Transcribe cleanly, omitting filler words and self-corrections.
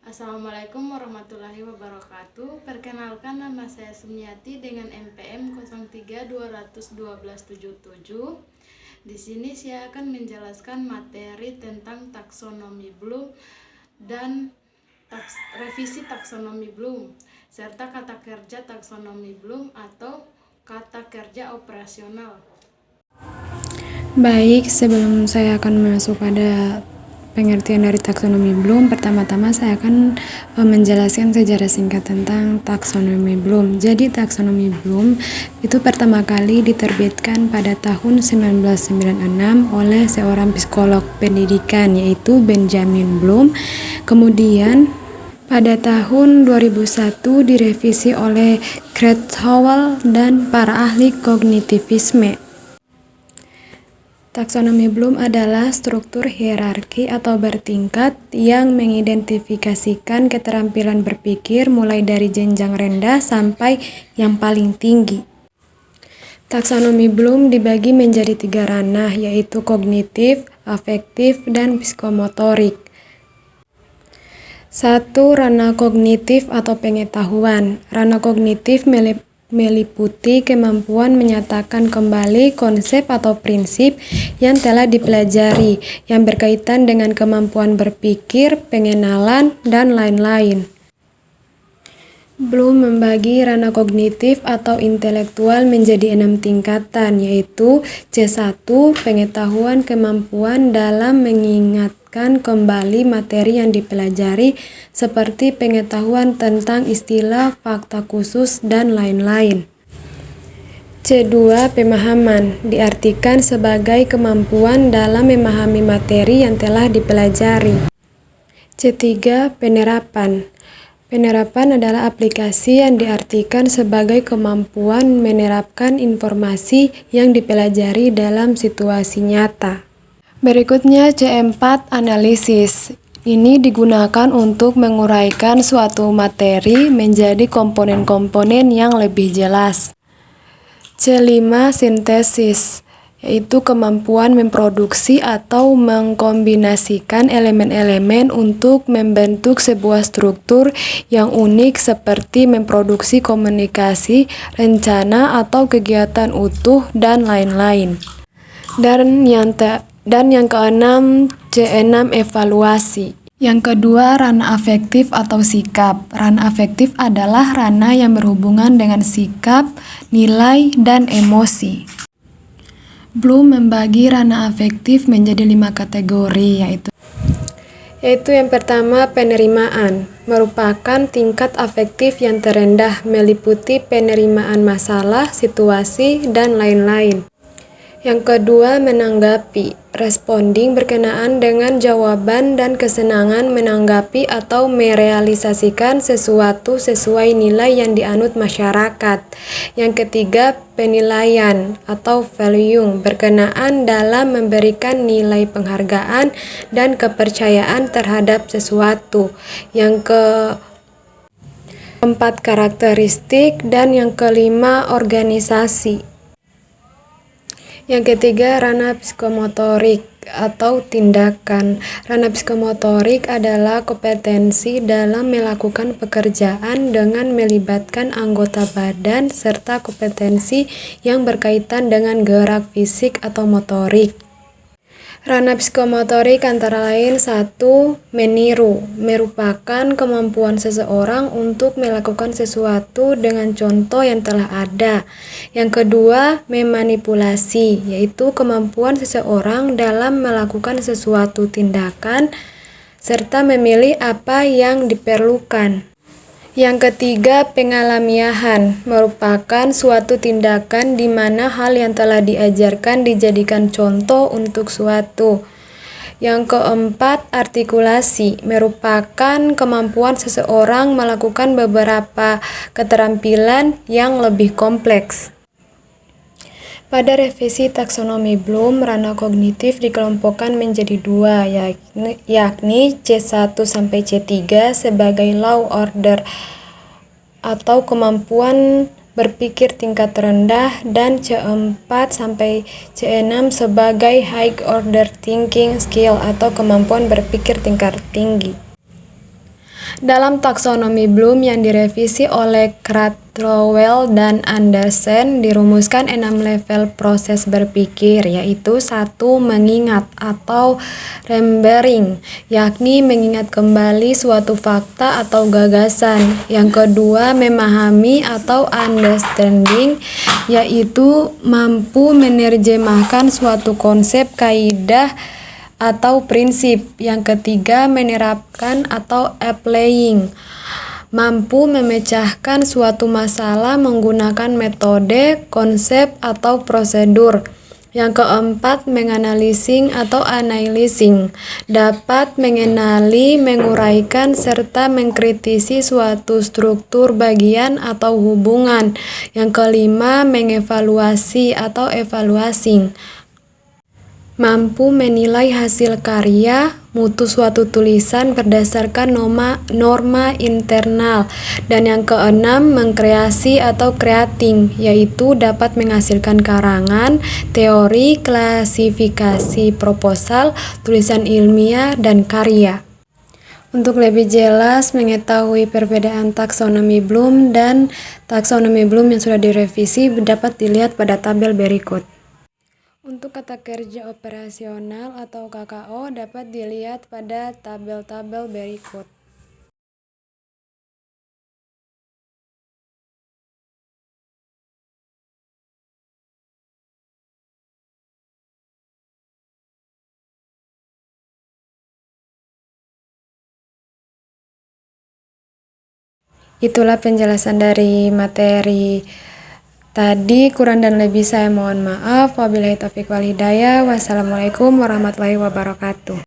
Assalamualaikum warahmatullahi wabarakatuh. Perkenalkan, nama saya Sumiati dengan NPM 03212127. Di sini saya akan menjelaskan materi tentang taksonomi Bloom dan revisi taksonomi Bloom serta kata kerja taksonomi Bloom atau kata kerja operasional. Baik, sebelum saya akan masuk pada pengertian dari taksonomi Bloom, pertama-tama saya akan menjelaskan sejarah singkat tentang taksonomi Bloom. Jadi taksonomi Bloom itu pertama kali diterbitkan pada tahun 1996 oleh seorang psikolog pendidikan yaitu Benjamin Bloom. Kemudian pada tahun 2001 direvisi oleh Krathwohl dan para ahli kognitivisme. Taksonomi Bloom adalah struktur hierarki atau bertingkat yang mengidentifikasikan keterampilan berpikir mulai dari jenjang rendah sampai yang paling tinggi. Taksonomi Bloom dibagi menjadi 3 ranah, yaitu kognitif, afektif, dan psikomotorik. 1. Ranah kognitif atau pengetahuan. Ranah kognitif meliputi kemampuan menyatakan kembali konsep atau prinsip yang telah dipelajari, yang berkaitan dengan kemampuan berpikir, pengenalan, dan lain-lain. Bloom membagi ranah kognitif atau intelektual menjadi 6 tingkatan, yaitu C1, pengetahuan kemampuan dalam mengingatkan kembali materi yang dipelajari, seperti pengetahuan tentang istilah, fakta khusus, dan lain-lain. C2, pemahaman, diartikan sebagai kemampuan dalam memahami materi yang telah dipelajari. C3, penerapan. Penerapan adalah aplikasi yang diartikan sebagai kemampuan menerapkan informasi yang dipelajari dalam situasi nyata. Berikutnya C4, analisis. Ini digunakan untuk menguraikan suatu materi menjadi komponen-komponen yang lebih jelas. C5, sintesis, yaitu kemampuan memproduksi atau mengkombinasikan elemen-elemen untuk membentuk sebuah struktur yang unik seperti memproduksi komunikasi, rencana, atau kegiatan utuh, dan lain-lain. Dan yang keenam, C6, evaluasi. Yang kedua, ranah afektif atau sikap. Ranah afektif adalah ranah yang berhubungan dengan sikap, nilai, dan emosi. Bloom membagi ranah afektif menjadi 5 kategori, yaitu yang pertama, penerimaan, merupakan tingkat afektif yang terendah, meliputi penerimaan masalah, situasi, dan lain-lain. Yang kedua, menanggapi, responding berkenaan dengan jawaban dan kesenangan menanggapi atau merealisasikan sesuatu sesuai nilai yang dianut masyarakat. Yang ketiga, penilaian atau valuing, berkenaan dalam memberikan nilai penghargaan dan kepercayaan terhadap sesuatu. Yang keempat, karakteristik, dan yang kelima, organisasi. Yang ketiga, ranah psikomotorik atau tindakan. Ranah psikomotorik adalah kompetensi dalam melakukan pekerjaan dengan melibatkan anggota badan serta kompetensi yang berkaitan dengan gerak fisik atau motorik. Ranah psikomotorik antara lain 1. Meniru, merupakan kemampuan seseorang untuk melakukan sesuatu dengan contoh yang telah ada. Yang kedua, memanipulasi, yaitu kemampuan seseorang dalam melakukan sesuatu tindakan serta memilih apa yang diperlukan. Yang ketiga, pengalamiahan, merupakan suatu tindakan di mana hal yang telah diajarkan dijadikan contoh untuk suatu. Yang keempat, artikulasi, merupakan kemampuan seseorang melakukan beberapa keterampilan yang lebih kompleks. Pada revisi taksonomi Bloom, ranah kognitif dikelompokkan menjadi 2, yakni C1 sampai C3 sebagai low order atau kemampuan berpikir tingkat rendah, dan C4 sampai C6 sebagai high order thinking skill atau kemampuan berpikir tingkat tinggi. Dalam taksonomi Bloom yang direvisi oleh Krathwohl dan Andersen, dirumuskan 6 level proses berpikir, yaitu 1. Mengingat atau remembering, yakni mengingat kembali suatu fakta atau gagasan. Yang kedua, memahami atau understanding, yaitu mampu menerjemahkan suatu konsep, kaidah, atau prinsip. Yang ketiga, menerapkan atau applying, mampu memecahkan suatu masalah menggunakan metode, konsep, atau prosedur. Yang keempat, menganalising atau analyzing, dapat mengenali, menguraikan, serta mengkritisi suatu struktur, bagian, atau hubungan. Yang kelima, mengevaluasi atau evaluating, mampu menilai hasil karya, mutu suatu tulisan berdasarkan norma internal. Dan yang keenam, mengkreasi atau creating, yaitu dapat menghasilkan karangan, teori, klasifikasi, proposal, tulisan ilmiah, dan karya. Untuk lebih jelas mengetahui perbedaan taksonomi Bloom dan taksonomi Bloom yang sudah direvisi dapat dilihat pada tabel berikut. Untuk kata kerja operasional atau KKO dapat dilihat pada tabel-tabel berikut. Itulah penjelasan dari materi tadi, kurang dan lebih saya mohon maaf. Wabillahi taufiq wal hidayah. Wassalamualaikum warahmatullahi wabarakatuh.